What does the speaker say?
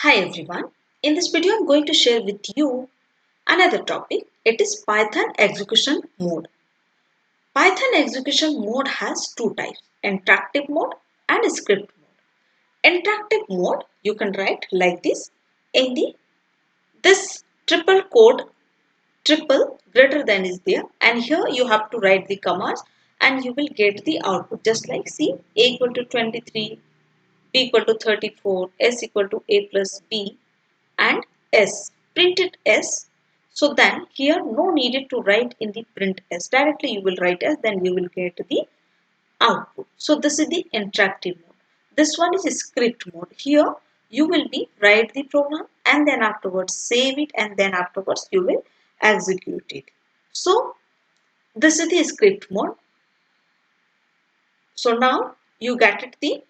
Hi everyone. In this video I'm going to share with you another topic. It is Python execution mode. Python execution mode has two types, interactive mode and script mode. Interactive mode you can write like this in this triple code, triple greater than is there, and here you have to write the commas and you will get the output just like see a equal to 23, b equal to 34, s equal to a plus b and s, print it s. So then here no needed to write in the print s, directly you will write s, then you will get the output. So this is the interactive mode. This one is script mode. Here you will be write the program and then afterwards save it and then afterwards you will execute it. So this is the script mode. So now you get it the